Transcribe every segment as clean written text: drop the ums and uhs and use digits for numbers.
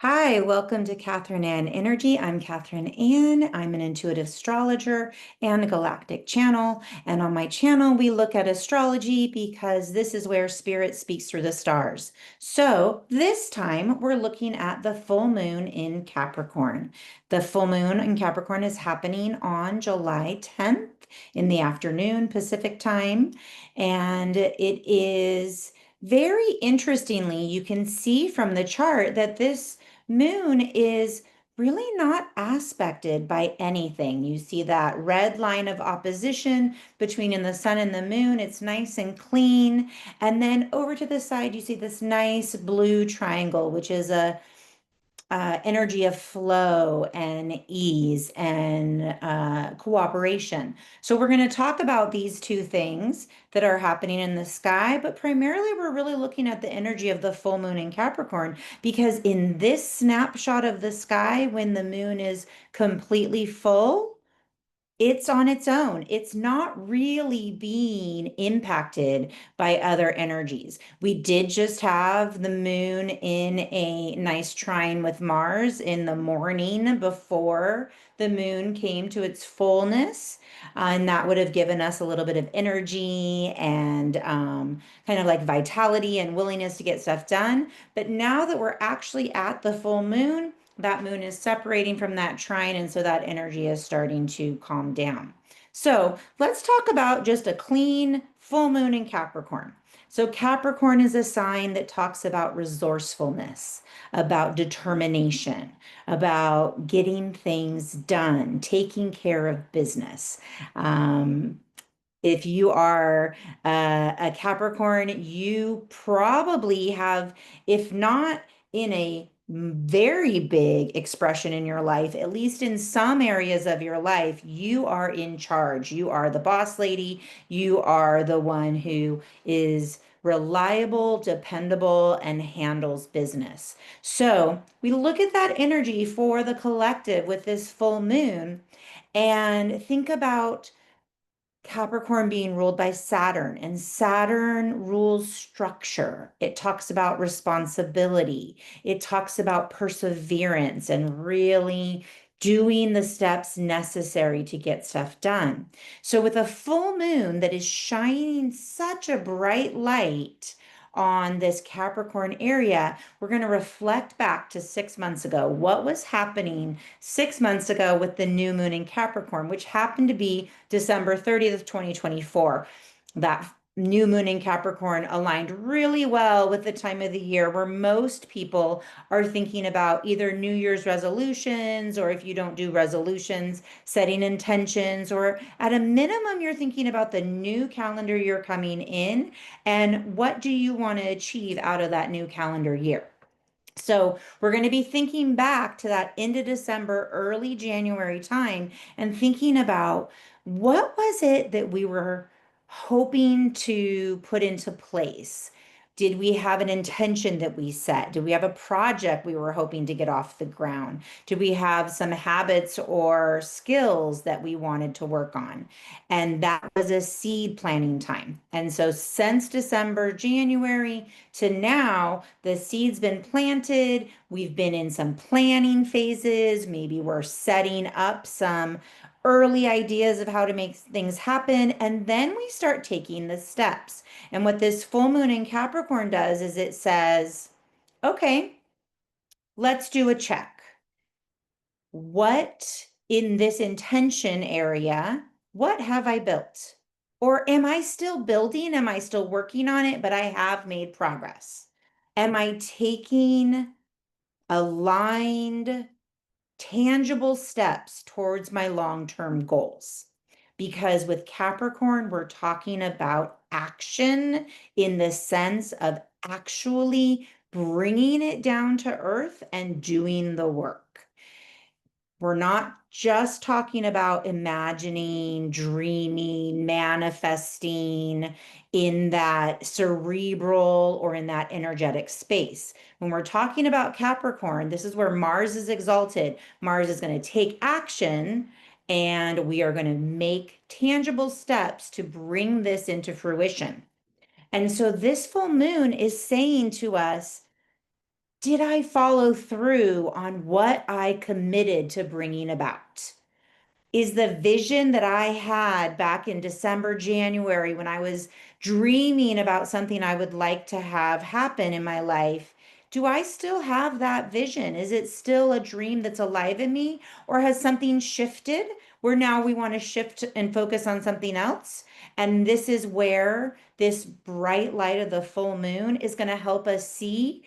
Hi, welcome to Catherine Ann Energy. I'm Catherine Ann. I'm an intuitive astrologer and a galactic channel. And on my channel, we look at astrology because this is where spirit speaks through the stars. So this time we're looking at the full moon in Capricorn. The full moon in Capricorn is happening on July 10th in the afternoon Pacific time. And it is very interestingly, you can see from the chart that this moon is really not aspected by anything. You see that red line of opposition between in the sun and the moon. It's nice and clean. And then over to the side, you see this nice blue triangle, which is a energy of flow and ease and cooperation. So we're going to talk about these two things that are happening in the sky, but primarily we're really looking at the energy of the full moon in Capricorn because in this snapshot of the sky, when the moon is completely full, it's on its own. It's not really being impacted by other energies. We did just have the moon in a nice trine with Mars in the morning before the moon came to its fullness. And that would have given us a little bit of energy and kind of like vitality and willingness to get stuff done. But now that we're actually at the full moon, that moon is separating from that trine, and so that energy is starting to calm down. So let's talk about just a clean full moon in Capricorn. So Capricorn is a sign that talks about resourcefulness, about determination, about getting things done, taking care of business. If you are a Capricorn, you probably have, if not in a very big expression in your life, at least in some areas of your life, you are in charge. You are the boss lady. You are the one who is reliable, dependable, and handles business. So we look at that energy for the collective with this full moon and think about Capricorn being ruled by Saturn, and Saturn rules structure. It talks about responsibility. It talks about perseverance and really doing the steps necessary to get stuff done. So, with a full moon that is shining such a bright light on this Capricorn area, we're going to reflect back to 6 months ago. What was happening 6 months ago with the new moon in Capricorn, which happened to be December 30th, 2024. That new moon in Capricorn aligned really well with the time of the year where most people are thinking about either New Year's resolutions, or if you don't do resolutions, setting intentions, or at a minimum, you're thinking about the new calendar year coming in and what do you want to achieve out of that new calendar year. So we're going to be thinking back to that end of December, early January time and thinking about what was it that we were hoping to put into place? Did we have an intention that we set? Did we have a project we were hoping to get off the ground? Did we have some habits or skills that we wanted to work on? And that was a seed planting time. And so since December, January to now, the seed's been planted. We've been in some planning phases. Maybe we're setting up some early ideas of how to make things happen. And then we start taking the steps. And what this full moon in Capricorn does is it says, okay, let's do a check. What in this intention area, what have I built? Or am I still building? Am I still working on it? But I have made progress. Am I taking aligned, tangible steps towards my long-term goals? Because with Capricorn, we're talking about action in the sense of actually bringing it down to earth and doing the work. We're not just talking about imagining, dreaming, manifesting in that cerebral or in that energetic space. When we're talking about Capricorn, this is where Mars is exalted. Mars is going to take action and we are going to make tangible steps to bring this into fruition. And so this full moon is saying to us, did I follow through on what I committed to bringing about? Is the vision that I had back in December, January, when I was dreaming about something I would like to have happen in my life, do I still have that vision? Is it still a dream that's alive in me? Or has something shifted where now we want to shift and focus on something else? And this is where this bright light of the full moon is going to help us see,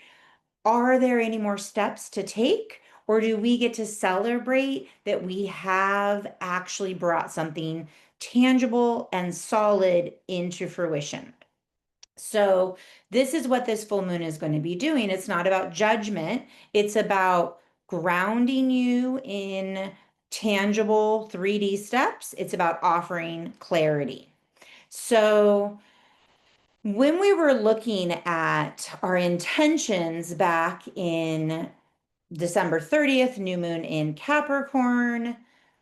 are there any more steps to take? Or do we get to celebrate that we have actually brought something tangible and solid into fruition? So, this is what this full moon is going to be doing. It's not about judgment, it's about grounding you in tangible 3D steps. It's about offering clarity. So, when we were looking at our intentions back in December 30th, new moon in Capricorn,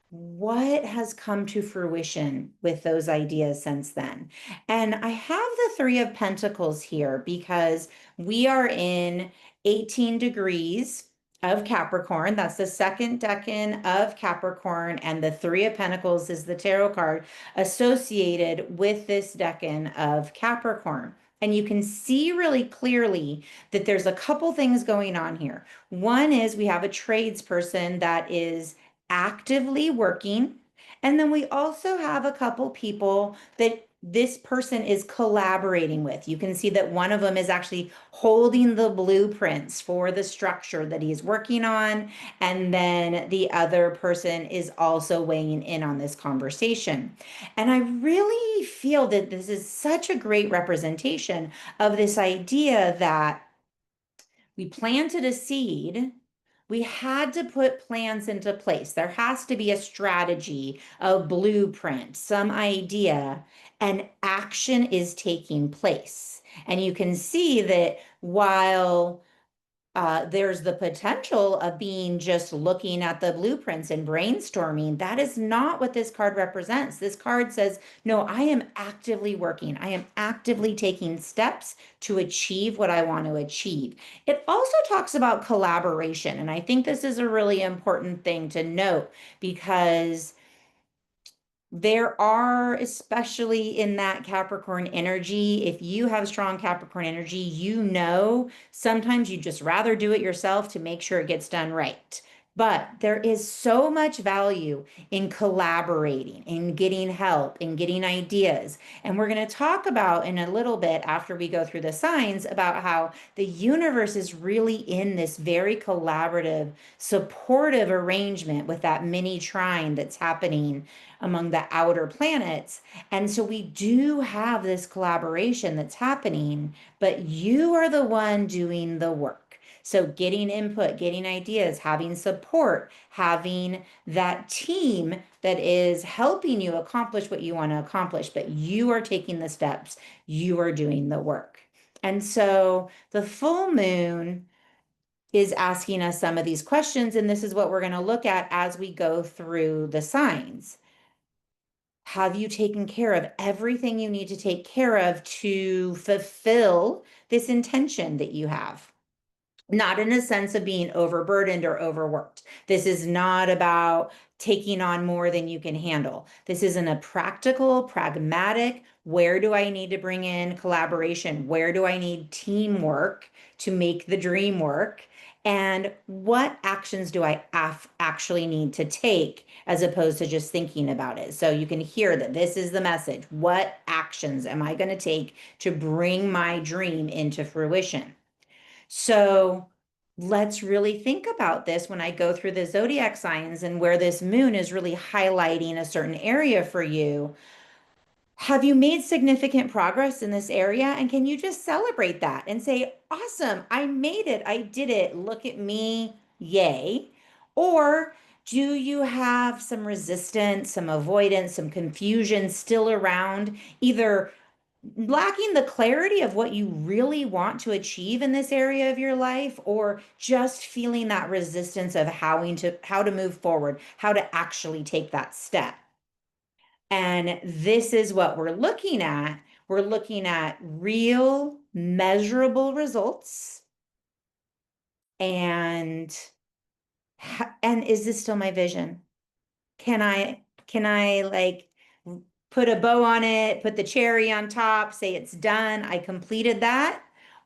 what has come to fruition with those ideas since then? And I have the Three of Pentacles here because we are in 18 degrees of Capricorn. That's the second decan of Capricorn, and the Three of Pentacles is the tarot card associated with this decan of Capricorn. And you can see really clearly that there's a couple things going on here. One is we have a tradesperson that is actively working. And then we also have a couple people that this person is collaborating with. You can see that one of them is actually holding the blueprints for the structure that he's working on. And then the other person is also weighing in on this conversation. And I really feel that this is such a great representation of this idea that we planted a seed. We had to put plans into place. There has to be a strategy, a blueprint, some idea, and action is taking place. And you can see that while there's the potential of being just looking at the blueprints and brainstorming. That is not what this card represents. This card says, no, I am actively working. I am actively taking steps to achieve what I want to achieve. It also talks about collaboration. And I think this is a really important thing to note because there are, especially in that Capricorn energy, if you have strong Capricorn energy, you know sometimes you just rather do it yourself to make sure it gets done right. But there is so much value in collaborating, in getting help, in getting ideas. And we're going to talk about in a little bit after we go through the signs about how the universe is really in this very collaborative, supportive arrangement with that mini-trine that's happening among the outer planets. And so we do have this collaboration that's happening, but you are the one doing the work. So getting input, getting ideas, having support, having that team that is helping you accomplish what you want to accomplish, but you are taking the steps, you are doing the work. And so the full moon is asking us some of these questions, and this is what we're going to look at as we go through the signs. Have you taken care of everything you need to take care of to fulfill this intention that you have? Not in a sense of being overburdened or overworked. This is not about taking on more than you can handle. This isn't a practical, pragmatic, where do I need to bring in collaboration? Where do I need teamwork to make the dream work? And what actions do I actually need to take as opposed to just thinking about it? So you can hear that this is the message. What actions am I going to take to bring my dream into fruition? So let's really think about this when I go through the zodiac signs and where this moon is really highlighting a certain area for you. Have you made significant progress in this area? And can you just celebrate that and say, awesome, I made it, I did it, look at me, yay? Or do you have some resistance, some avoidance, some confusion still around, either lacking the clarity of what you really want to achieve in this area of your life, or just feeling that resistance of how to move forward, how to actually take that step? And this is what we're looking at. We're looking at real measurable results And is this still my vision? Can I like put a bow on it, put the cherry on top, say it's done, I completed that?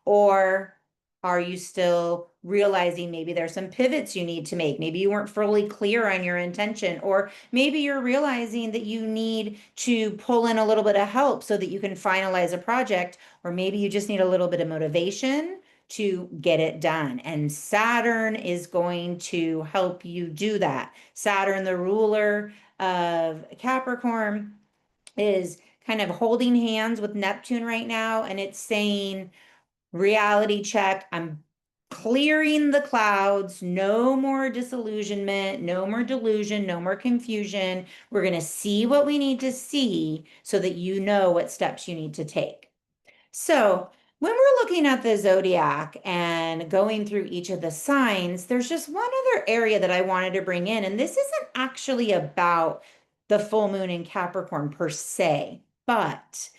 Or are you still realizing maybe there's some pivots you need to make? Maybe you weren't fully clear on your intention, or maybe you're realizing that you need to pull in a little bit of help so that you can finalize a project, or maybe you just need a little bit of motivation to get it done. And Saturn is going to help you do that. Saturn, the ruler of Capricorn, is kind of holding hands with Neptune right now, and it's saying, reality check. I'm clearing the clouds. No more disillusionment, no more delusion, no more confusion. We're going to see what we need to see so that you know what steps you need to take. So, when we're looking at the zodiac and going through each of the signs, there's just one other area that I wanted to bring in. And this isn't actually about the full moon in Capricorn per se, but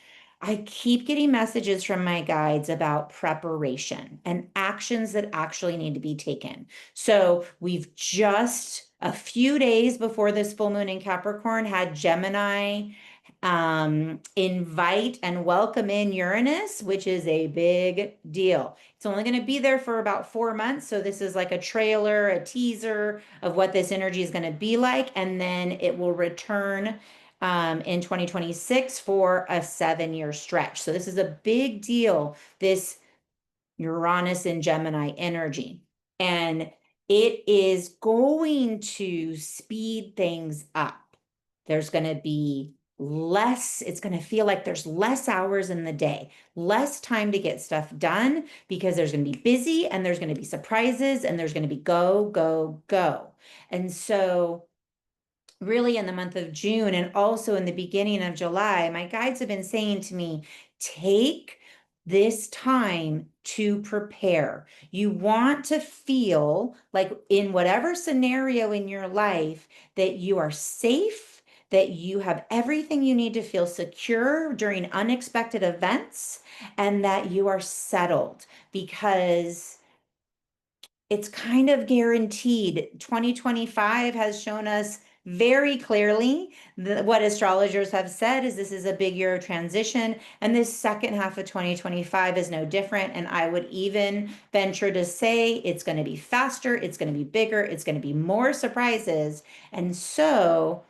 I keep getting messages from my guides about preparation and actions that actually need to be taken. So, we've just a few days before this full moon in Capricorn had Gemini invite and welcome in Uranus, which is a big deal. It's only going to be there for about 4 months. So this is like a trailer, a teaser of what this energy is going to be like. And then it will return in 2026 for a 7-year stretch. So this is a big deal, this Uranus and Gemini energy. And it is going to speed things up. There's going to be less, it's going to feel like there's less hours in the day, less time to get stuff done because there's going to be busy and there's going to be surprises and there's going to be go, go, go. And so really in the month of June and also in the beginning of July, my guides have been saying to me, take this time to prepare. You want to feel like in whatever scenario in your life that you are safe, that you have everything you need to feel secure during unexpected events, and that you are settled because it's kind of guaranteed. 2025 has shown us very clearly what astrologers have said is this is a big year of transition, and this second half of 2025 is no different. And I would even venture to say it's going to be faster, it's going to be bigger, it's going to be more surprises. And so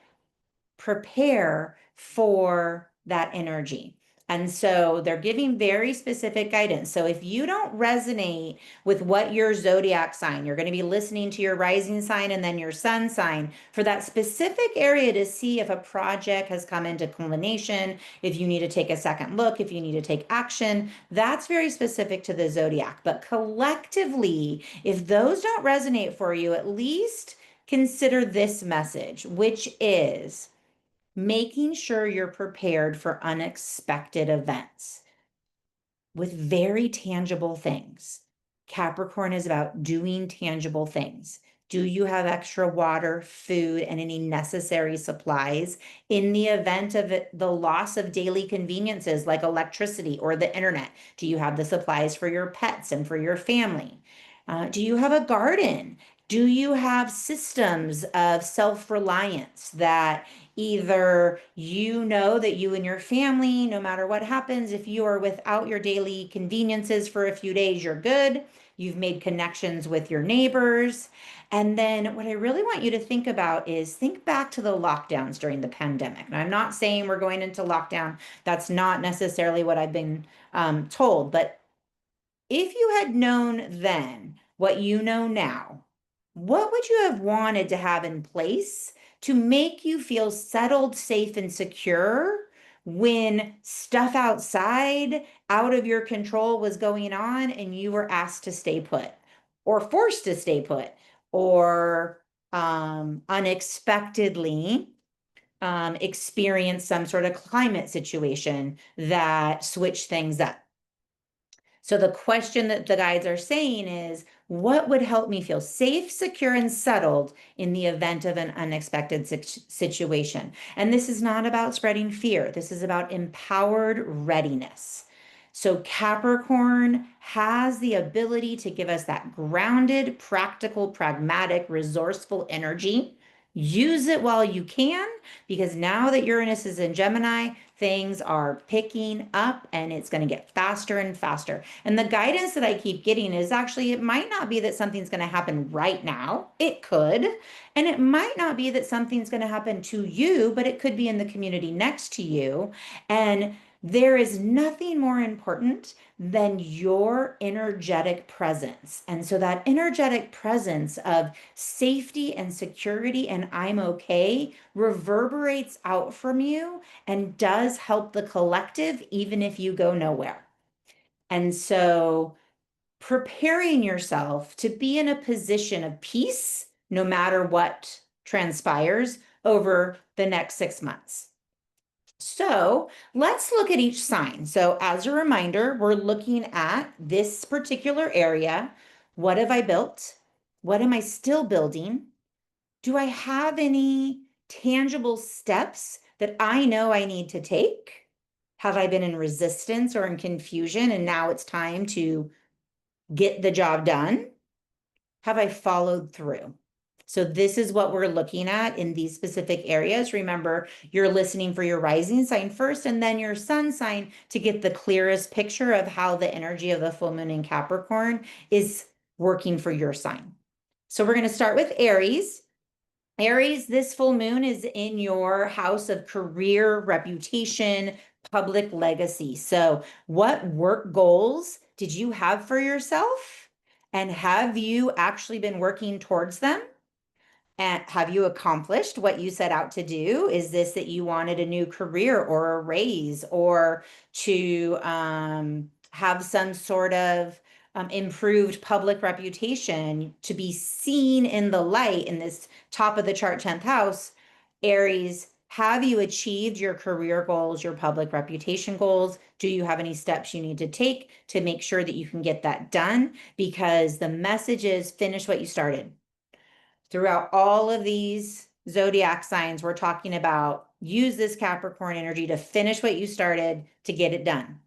prepare for that energy. And so they're giving very specific guidance. So if you don't resonate with what your zodiac sign, you're going to be listening to your rising sign and then your sun sign for that specific area to see if a project has come into culmination, if you need to take a second look, if you need to take action. That's very specific to the zodiac. But collectively, if those don't resonate for you, at least consider this message, which is making sure you're prepared for unexpected events with very tangible things. Capricorn is about doing tangible things. Do you have extra water, food, and any necessary supplies in the event of the loss of daily conveniences like electricity or the internet? Do you have the supplies for your pets and for your family? Do you have a garden? Do you have systems of self-reliance that either you know that you and your family, no matter what happens, if you are without your daily conveniences for a few days, you're good. You've made connections with your neighbors. And then what I really want you to think about is think back to the lockdowns during the pandemic. And I'm not saying we're going into lockdown. That's not necessarily what I've been told. But if you had known then what you know now, what would you have wanted to have in place to make you feel settled, safe, and secure when stuff outside, out of your control was going on and you were asked to stay put or forced to stay put or unexpectedly experience some sort of climate situation that switched things up? So the question that the guides are saying is, what would help me feel safe, secure, and settled in the event of an unexpected situation? And this is not about spreading fear. This is about empowered readiness. So Capricorn has the ability to give us that grounded, practical, pragmatic, resourceful energy. Use it while you can, because now that Uranus is in Gemini, things are picking up and it's going to get faster and faster. And the guidance that I keep getting is actually, it might not be that something's going to happen right now. It could. And it might not be that something's going to happen to you, but it could be in the community next to you. And there is nothing more important than your energetic presence. And so that energetic presence of safety and security and I'm okay reverberates out from you and does help the collective, even if you go nowhere. And so preparing yourself to be in a position of peace, no matter what transpires over the next 6 months. So let's look at each sign. So as a reminder, we're looking at this particular area. What have I built? What am I still building? Do I have any tangible steps that I know I need to take? Have I been in resistance or in confusion and now it's time to get the job done? Have I followed through? So this is what we're looking at in these specific areas. Remember, you're listening for your rising sign first and then your sun sign to get the clearest picture of how the energy of the full moon in Capricorn is working for your sign. So we're going to start with Aries. Aries, this full moon is in your house of career, reputation, public legacy. So what work goals did you have for yourself? And have you actually been working towards them? And have you accomplished what you set out to do? Is this that you wanted a new career or a raise or to have some sort of improved public reputation, to be seen in the light in this top of the chart 10th house? Aries, have you achieved your career goals, your public reputation goals? Do you have any steps you need to take to make sure that you can get that done? Because the message is finish what you started. Throughout all of these zodiac signs, we're talking about use this Capricorn energy to finish what you started, to get it done.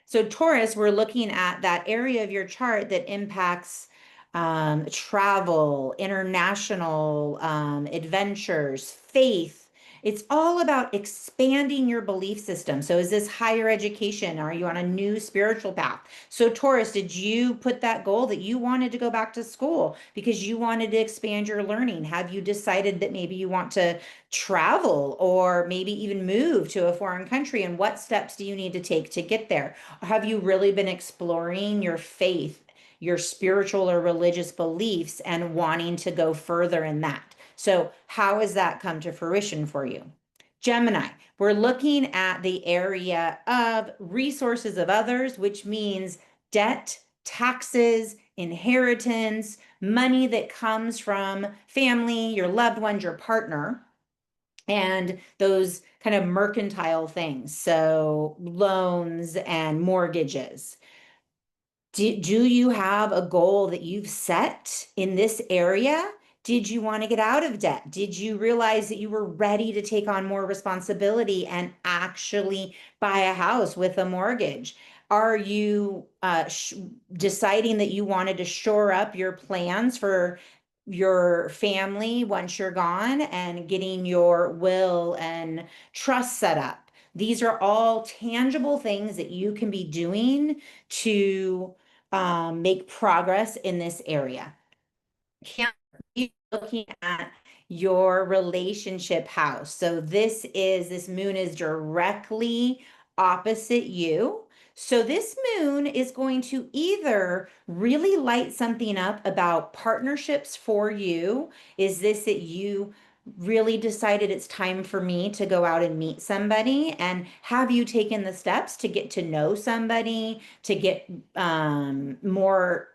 So Taurus, we're looking at that area of your chart that impacts travel, international adventures, faith. It's all about expanding your belief system. So is this higher education? Are you on a new spiritual path? So Taurus, did you put that goal that you wanted to go back to school because you wanted to expand your learning? Have you decided that maybe you want to travel or maybe even move to a foreign country? And what steps do you need to take to get there? Have you really been exploring your faith, your spiritual or religious beliefs, and wanting to go further in that? So how has that come to fruition for you? Gemini, we're looking at the area of resources of others, which means debt, taxes, inheritance, money that comes from family, your loved ones, your partner, and those kind of mercantile things. So loans and mortgages. Do you have a goal that you've set in this area? Did you want to get out of debt? Did you realize that you were ready to take on more responsibility and actually buy a house with a mortgage? Are you deciding that you wanted to shore up your plans for your family once you're gone and getting your will and trust set up? These are all tangible things that you can be doing to make progress in this area. Can't be looking at your relationship house. So this moon is directly opposite you. So this moon is going to either really light something up about partnerships for you. Is this that you really decided it's time for me to go out and meet somebody? And have you taken the steps to get to know somebody, to get more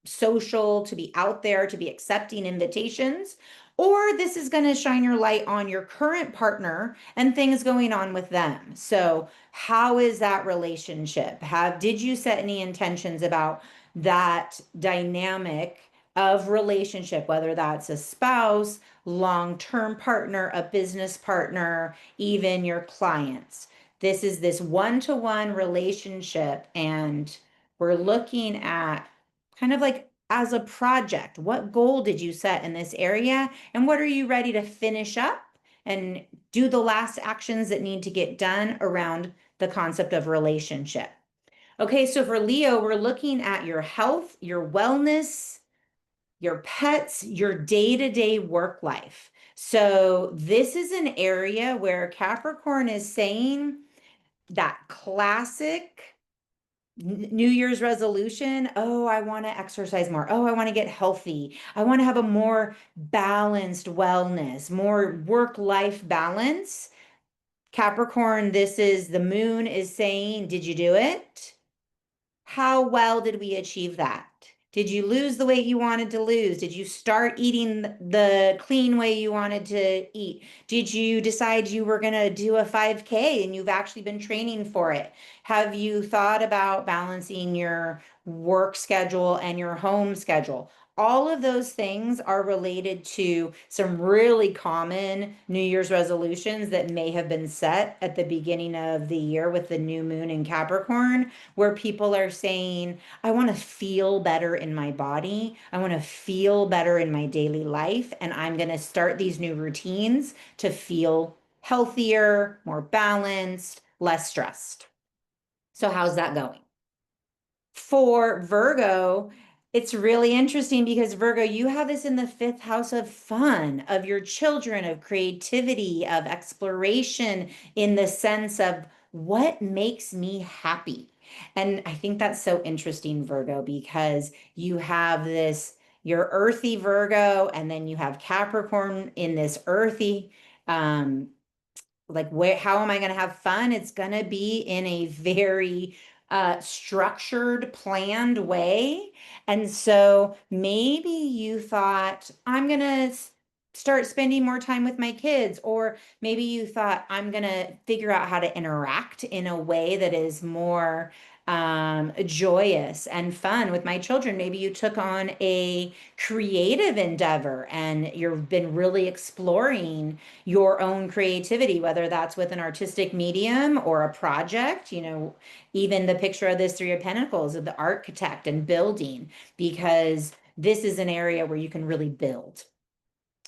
social, to be out there, to be accepting invitations? Or this is going to shine your light on your current partner and things going on with them. So how is that relationship? Did you set any intentions about that dynamic of relationship, whether that's a spouse, long-term partner, a business partner, even your clients? This is this one-to-one relationship, and we're looking at kind of like as a project. What goal did you set in this area, and what are you ready to finish up and do the last actions that need to get done around the concept of relationship? Okay, so for Leo, we're looking at your health, your wellness, your pets, your day-to-day work life. So this is an area where Capricorn is saying that classic New Year's resolution. Oh, I want to exercise more. Oh, I want to get healthy. I want to have a more balanced wellness, more work-life balance. Capricorn, this is the moon is saying, did you do it? How well did we achieve that? Did you lose the weight you wanted to lose? Did you start eating the clean way you wanted to eat? Did you decide you were going to do a 5K and you've actually been training for it? Have you thought about balancing your work schedule and your home schedule? All of those things are related to some really common New Year's resolutions that may have been set at the beginning of the year with the new moon in Capricorn, where people are saying, I want to feel better in my body. I want to feel better in my daily life. And I'm going to start these new routines to feel healthier, more balanced, less stressed. So, how's that going? For Virgo, it's really interesting because Virgo, you have this in the fifth house of fun, of your children, of creativity, of exploration, in the sense of what makes me happy. And I think that's so interesting, Virgo, because you have this, your earthy Virgo, and then you have Capricorn in this earthy, um, like where how am I going to have fun? It's going to be in a very structured, planned way. And so maybe you thought, I'm going to start spending more time with my kids, or maybe you thought, I'm going to figure out how to interact in a way that is more joyous and fun with my children. Maybe you took on a creative endeavor and you've been really exploring your own creativity, whether that's with an artistic medium or a project. Even the picture of this Three of Pentacles of the architect and building, because this is an area where you can really build.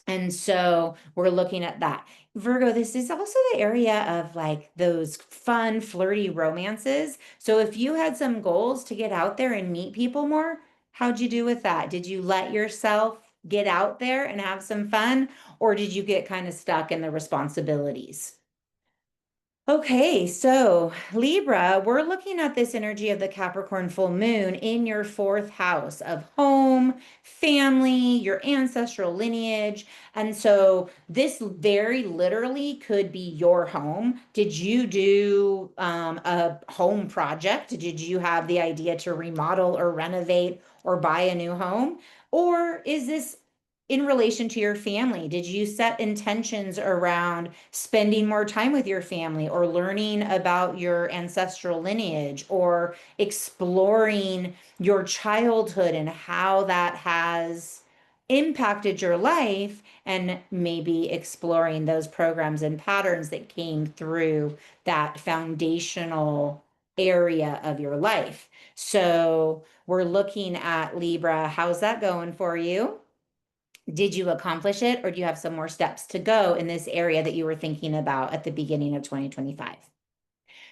And so we're looking at that. Virgo, this is also the area of like those fun, flirty romances. So if you had some goals to get out there and meet people more, how'd you do with that? Did you let yourself get out there and have some fun, or did you get kind of stuck in the responsibilities? Okay, so Libra, we're looking at this energy of the Capricorn full moon in your fourth house of home, family, your ancestral lineage. And so this very literally could be your home. Did you do a home project? Did you have the idea to remodel or renovate or buy a new home? Or is this in relation to your family? Did you set intentions around spending more time with your family, or learning about your ancestral lineage, or exploring your childhood and how that has impacted your life, and maybe exploring those programs and patterns that came through that foundational area of your life? So we're looking at Libra. How's that going for you? Did you accomplish it, or do you have some more steps to go in this area that you were thinking about at the beginning of 2025?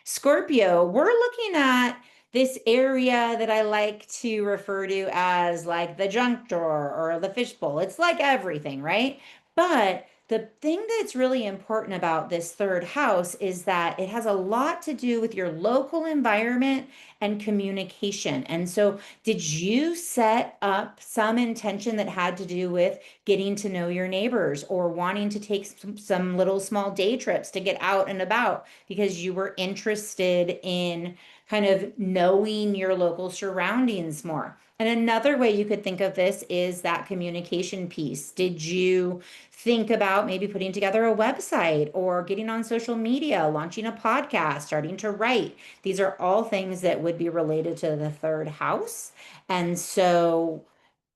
Scorpio, we're looking at this area that I like to refer to as like the junk drawer or the fishbowl. It's like everything, right? But the thing that's really important about this third house is that it has a lot to do with your local environment and communication. And so, did you set up some intention that had to do with getting to know your neighbors, or wanting to take some little small day trips to get out and about because you were interested in kind of knowing your local surroundings more? And another way you could think of this is that communication piece. Did you think about maybe putting together a website, or getting on social media, launching a podcast, starting to write? These are all things that would be related to the third house. And so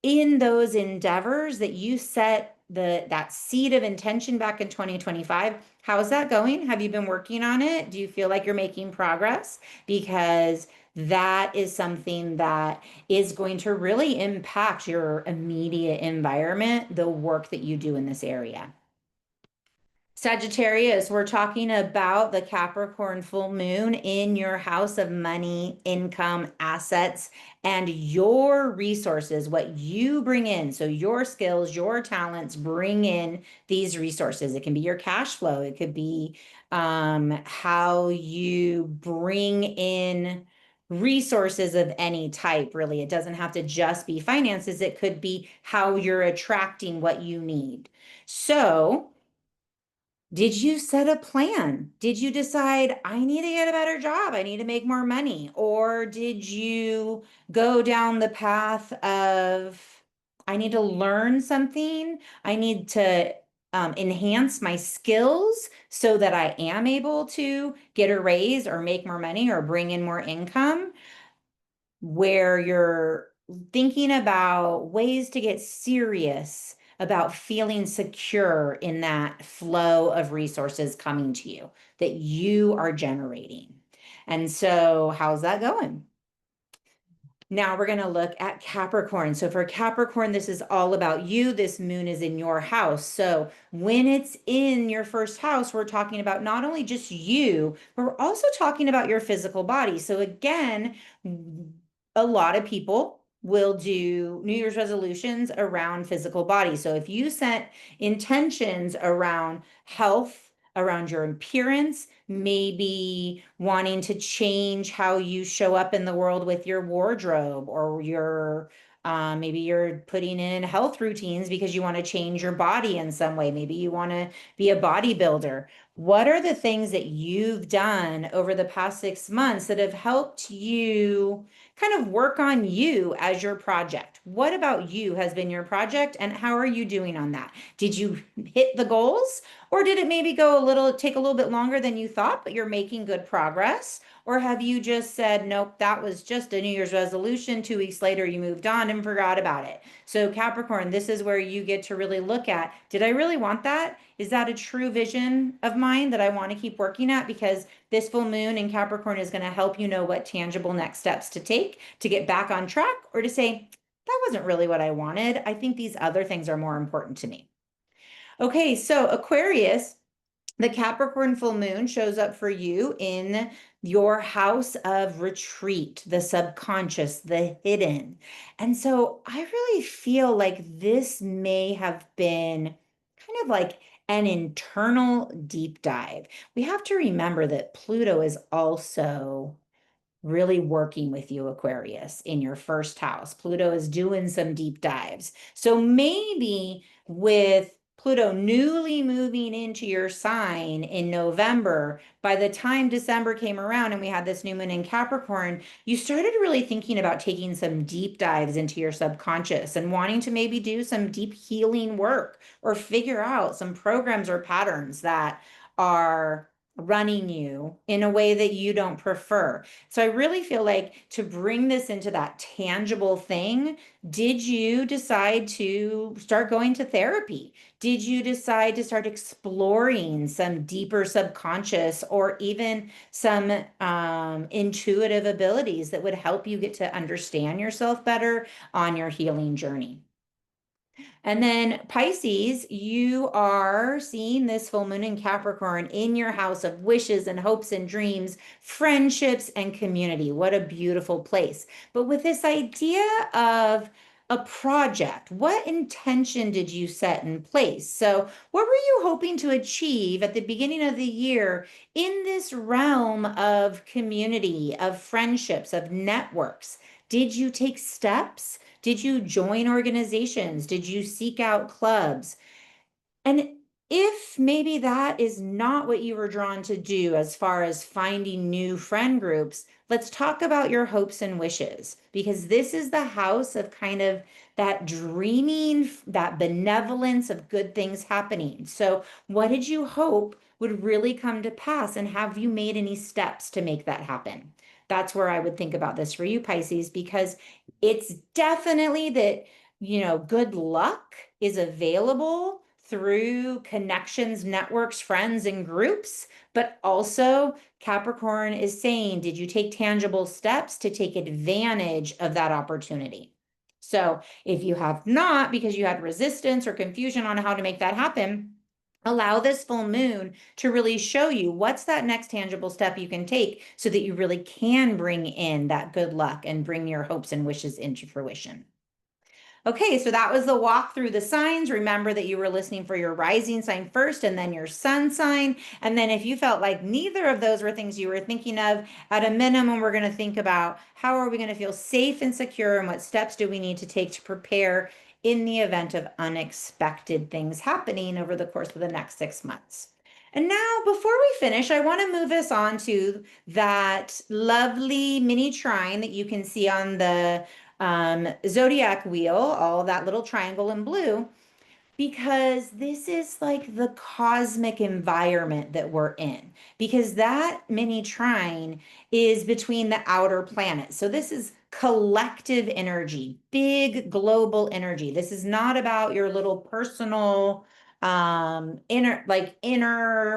in those endeavors that you set that seed of intention back in 2025. How's that going? Have you been working on it? Do you feel like you're making progress? Because that is something that is going to really impact your immediate environment, the work that you do in this area. Sagittarius, we're talking about the Capricorn full moon in your house of money, income, assets, and your resources, what you bring in. So your skills, your talents bring in these resources. It can be your cash flow. It could be how you bring in resources of any type, really. It doesn't have to just be finances. It could be how you're attracting what you need. So, did you set a plan? Did you decide, I need to get a better job, I need to make more money? Or did you go down the path of, I need to learn something, I need to enhance my skills so that I am able to get a raise or make more money or bring in more income? Where you're thinking about ways to get serious about feeling secure in that flow of resources coming to you that you are generating. And so, how's that going? Now we're going to look at Capricorn. So for Capricorn, this is all about you. This moon is in your house. So when it's in your first house, we're talking about not only just you, but we're also talking about your physical body. So again, a lot of people will do New Year's resolutions around physical body. So if you set intentions around health, around your appearance, maybe wanting to change how you show up in the world with your wardrobe, or your maybe you're putting in health routines because you want to change your body in some way. Maybe you want to be a bodybuilder. What are the things that you've done over the past 6 months that have helped you kind of work on you as your project? What about you has been your project, and how are you doing on that? Did you hit the goals? Or did it maybe take a little bit longer than you thought, but you're making good progress? Or have you just said, nope, that was just a New Year's resolution. 2 weeks later, you moved on and forgot about it. So Capricorn, this is where you get to really look at, did I really want that? Is that a true vision of mine that I want to keep working at? Because this full moon in Capricorn is going to help you know what tangible next steps to take to get back on track, or to say, that wasn't really what I wanted. I think these other things are more important to me. Okay, so Aquarius, the Capricorn full moon shows up for you in your house of retreat, the subconscious, the hidden. And so I really feel like this may have been kind of like an internal deep dive. We have to remember that Pluto is also really working with you, Aquarius, in your first house. Pluto is doing some deep dives. So maybe with Pluto newly moving into your sign in November, by the time December came around and we had this new moon in Capricorn, you started really thinking about taking some deep dives into your subconscious and wanting to maybe do some deep healing work or figure out some programs or patterns that are running you in a way that you don't prefer. So I really feel like, to bring this into that tangible thing, did you decide to start going to therapy? Did you decide to start exploring some deeper subconscious or even some intuitive abilities that would help you get to understand yourself better on your healing journey? And then Pisces, you are seeing this full moon in Capricorn in your house of wishes and hopes and dreams, friendships and community. What a beautiful place. But with this idea of a project, what intention did you set in place? So, what were you hoping to achieve at the beginning of the year in this realm of community, of friendships, of networks? Did you take steps? Did you join organizations? Did you seek out clubs? And if maybe that is not what you were drawn to do as far as finding new friend groups, let's talk about your hopes and wishes, because this is the house of kind of that dreaming, that benevolence of good things happening. So, what did you hope would really come to pass? And have you made any steps to make that happen? That's where I would think about this for you, Pisces, because it's definitely that good luck is available through connections, networks, friends, and groups. But also, Capricorn is saying, did you take tangible steps to take advantage of that opportunity? So if you have not, because you had resistance or confusion on how to make that happen, allow this full moon to really show you what's that next tangible step you can take so that you really can bring in that good luck and bring your hopes and wishes into fruition. Okay, so that was the walk through the signs. Remember that you were listening for your rising sign first and then your sun sign. And then if you felt like neither of those were things you were thinking of, at a minimum, we're going to think about how are we going to feel safe and secure and what steps do we need to take to prepare in the event of unexpected things happening over the course of the next 6 months. And now, before we finish, I want to move us on to that lovely mini trine that you can see on the Zodiac wheel, all that little triangle in blue, because this is like the cosmic environment that we're in, because that mini trine is between the outer planets. So this is collective energy, big global energy. This is not about your little personal inner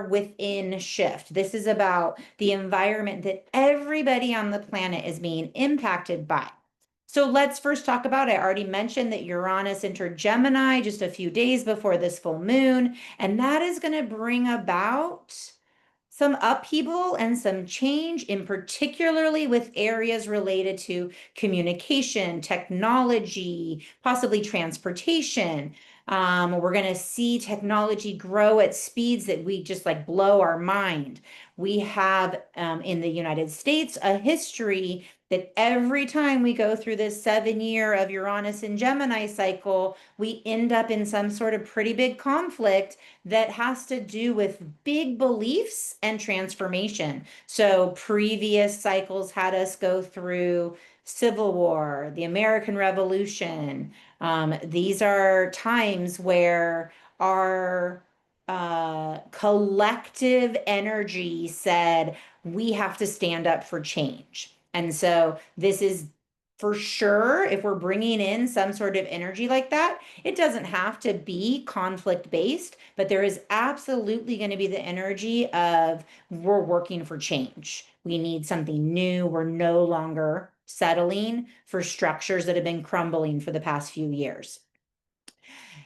within shift. This is about the environment that everybody on the planet is being impacted by. So let's first talk about, I already mentioned that Uranus entered Gemini just a few days before this full moon, and that is going to bring about some upheaval and some change, in particularly with areas related to communication, technology, possibly transportation. We're going to see technology grow at speeds that we just like blow our mind. We have in the United States a history that every time we go through this 7 year of Uranus and Gemini cycle, we end up in some sort of pretty big conflict that has to do with big beliefs and transformation. So previous cycles had us go through Civil War, the American Revolution. These are times where our collective energy said, we have to stand up for change. And so this is for sure, if we're bringing in some sort of energy like that, it doesn't have to be conflict based, but there is absolutely going to be the energy of we're working for change. We need something new. We're no longer settling for structures that have been crumbling for the past few years.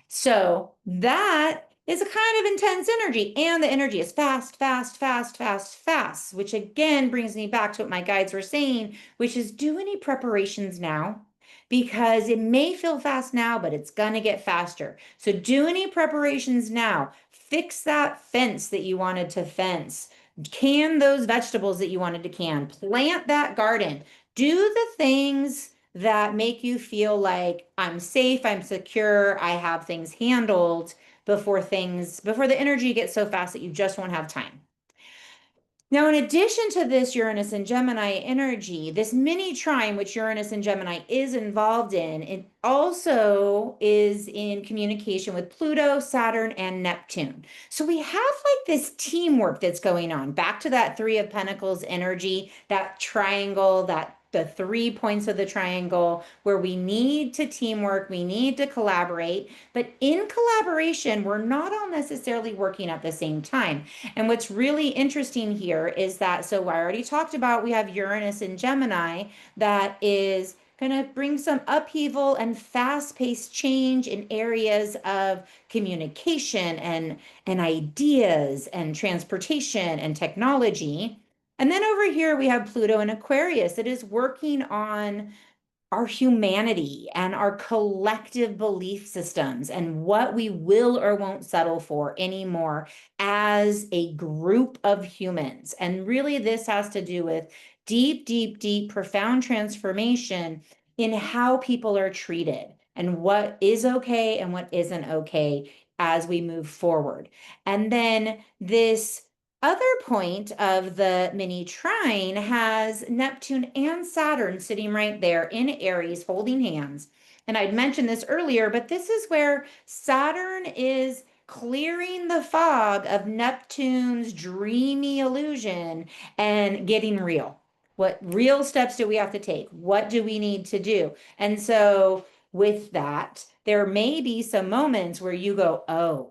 So that is a kind of intense energy, and the energy is fast, fast, fast, fast, fast, which again brings me back to what my guides were saying, which is do any preparations now, because it may feel fast now, but it's going to get faster. So do any preparations now. Fix that fence that you wanted to fence. Can those vegetables that you wanted to can. Plant that garden. Do the things that make you feel like I'm safe, I'm secure, I have things handled before the energy gets so fast that you just won't have time. Now, in addition to this Uranus and Gemini energy, this mini trine, which Uranus and Gemini is involved in, it also is in communication with Pluto, Saturn, and Neptune. So we have like this teamwork that's going on. Back to that Three of Pentacles energy, that triangle, the 3 points of the triangle where we need to teamwork, we need to collaborate, but in collaboration, we're not all necessarily working at the same time. And what's really interesting here is that, so I already talked about, we have Uranus in Gemini that is going to bring some upheaval and fast-paced change in areas of communication and ideas and transportation and technology. And then over here, we have Pluto in Aquarius that is working on our humanity and our collective belief systems and what we will or won't settle for anymore as a group of humans. And really, this has to do with deep, deep, deep, profound transformation in how people are treated and what is okay and what isn't okay as we move forward. And then this other point of the mini trine has Neptune and Saturn sitting right there in Aries holding hands. And I'd mentioned this earlier, but this is where Saturn is clearing the fog of Neptune's dreamy illusion and getting real. What real steps do we have to take? What do we need to do? And so with that, there may be some moments where you go, oh,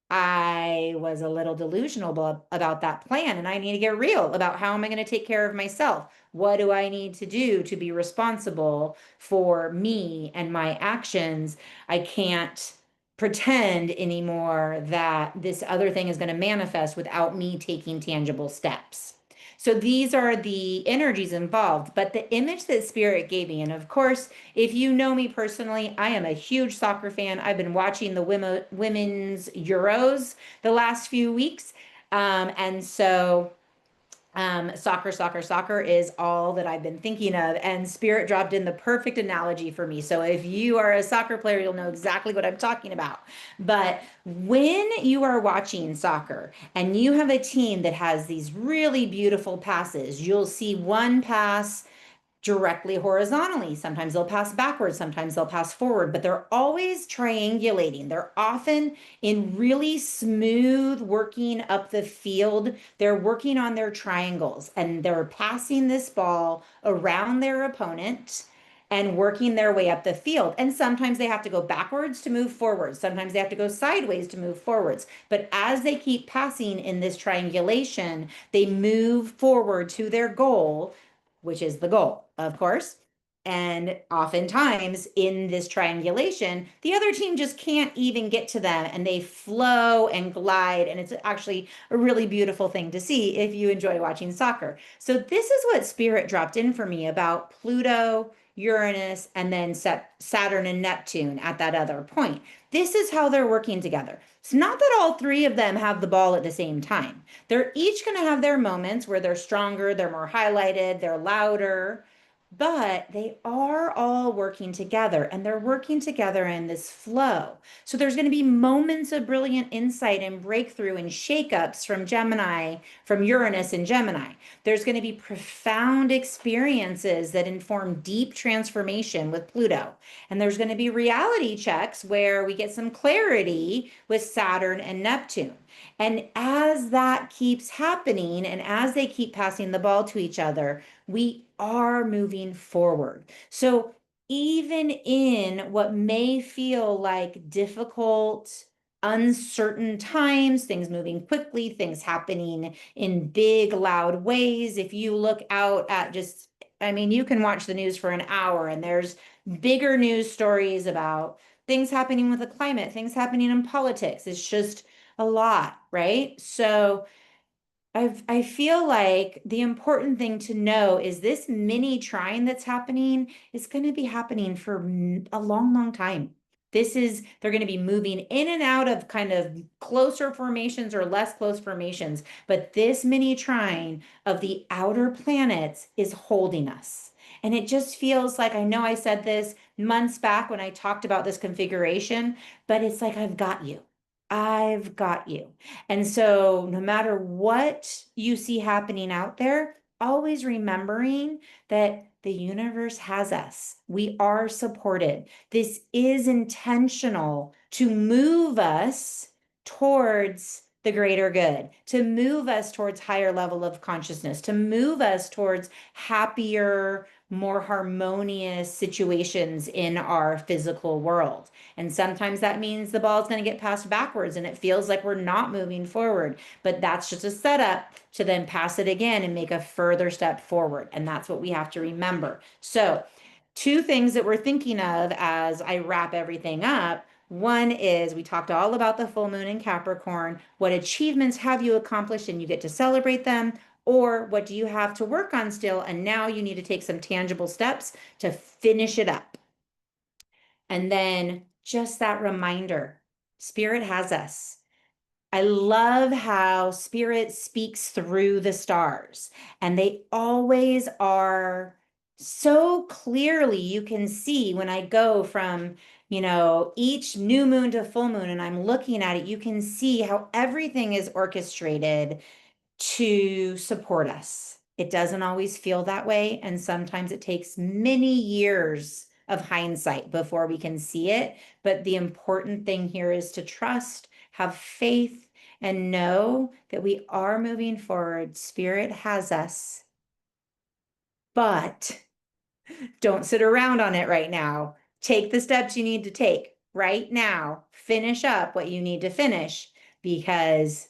I was a little delusional about that plan, and I need to get real about how am I going to take care of myself? What do I need to do to be responsible for me and my actions? I can't pretend anymore that this other thing is going to manifest without me taking tangible steps. So these are the energies involved, but the image that Spirit gave me, and of course, if you know me personally, I am a huge soccer fan. I've been watching the women's Euros the last few weeks. And so soccer is all that I've been thinking of. And Spirit dropped in the perfect analogy for me. So if you are a soccer player, you'll know exactly what I'm talking about. But when you are watching soccer and you have a team that has these really beautiful passes, you'll see one pass directly horizontally. Sometimes they'll pass backwards, sometimes they'll pass forward, but they're always triangulating. They're often in really smooth working up the field. They're working on their triangles and they're passing this ball around their opponent and working their way up the field. And sometimes they have to go backwards to move forwards. Sometimes they have to go sideways to move forwards. But as they keep passing in this triangulation, they move forward to their goal, which is the goal, of course. And oftentimes in this triangulation, the other team just can't even get to them and they flow and glide. And it's actually a really beautiful thing to see if you enjoy watching soccer. So this is what Spirit dropped in for me about Pluto, Uranus, and then Saturn and Neptune at that other point. This is how they're working together. It's not that all three of them have the ball at the same time. They're each going to have their moments where they're stronger, they're more highlighted, they're louder, but they are all working together and they're working together in this flow. So there's going to be moments of brilliant insight and breakthrough and shakeups from Gemini, from Uranus and Gemini. There's going to be profound experiences that inform deep transformation with Pluto. And there's going to be reality checks where we get some clarity with Saturn and Neptune. And as that keeps happening and as they keep passing the ball to each other, we are moving forward. So even in what may feel like difficult, uncertain times, things moving quickly, things happening in big, loud ways, if you look out at just, I mean, you can watch the news for an hour and there's bigger news stories about things happening with the climate, things happening in politics. It's just a lot, right? So I feel like the important thing to know is this mini-trine that's happening is going to be happening for a long, long time. They're going to be moving in and out of kind of closer formations or less close formations, but this mini-trine of the outer planets is holding us. And it just feels like, I know I said this months back when I talked about this configuration, but it's like, I've got you. I've got you. And so, no matter what you see happening out there, always remembering that the universe has us. We are supported. This is intentional to move us towards the greater good, to move us towards higher level of consciousness, to move us towards happier, more harmonious situations in our physical world. And sometimes that means the ball's going to get passed backwards and it feels like we're not moving forward, but that's just a setup to then pass it again and make a further step forward. And that's what we have to remember. So, two things that we're thinking of as I wrap everything up. One is we talked all about the full moon in Capricorn. What achievements have you accomplished and you get to celebrate them? Or what do you have to work on still? And now you need to take some tangible steps to finish it up. And then just that reminder, Spirit has us. I love how Spirit speaks through the stars, and they always are so clearly. You can see when I go from, each new moon to full moon, and I'm looking at it, you can see how everything is orchestrated to support us. It doesn't always feel that way. And sometimes it takes many years of hindsight before we can see it. But the important thing here is to trust, have faith, and know that we are moving forward. Spirit has us, but don't sit around on it right now. Take the steps you need to take right now. Finish up what you need to finish because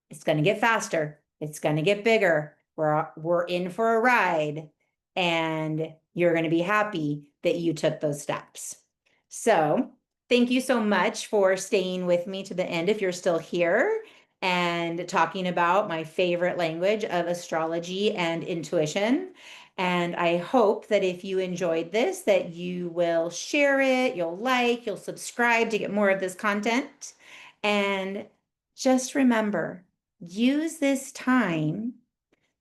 it's going to get faster. It's going to get bigger. We're in for a ride, and you're going to be happy that you took those steps. So thank you so much for staying with me to the end if you're still here and talking about my favorite language of astrology and intuition. And I hope that if you enjoyed this, that you will share it, you'll subscribe to get more of this content. And just remember, use this time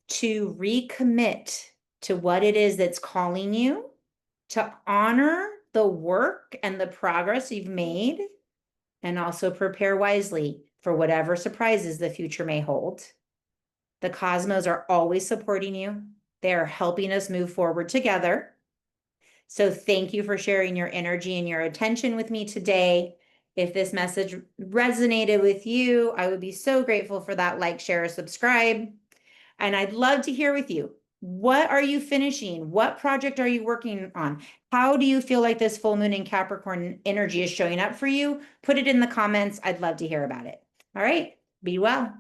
to recommit to what it is that's calling you, to honor the work and the progress you've made, and also prepare wisely for whatever surprises the future may hold. The cosmos are always supporting you. They are helping us move forward together. So thank you for sharing your energy and your attention with me today. If this message resonated with you, I would be so grateful for that like, share, or subscribe. And I'd love to hear with you. What are you finishing? What project are you working on? How do you feel like this full moon in Capricorn energy is showing up for you? Put it in the comments. I'd love to hear about it. All right, be well.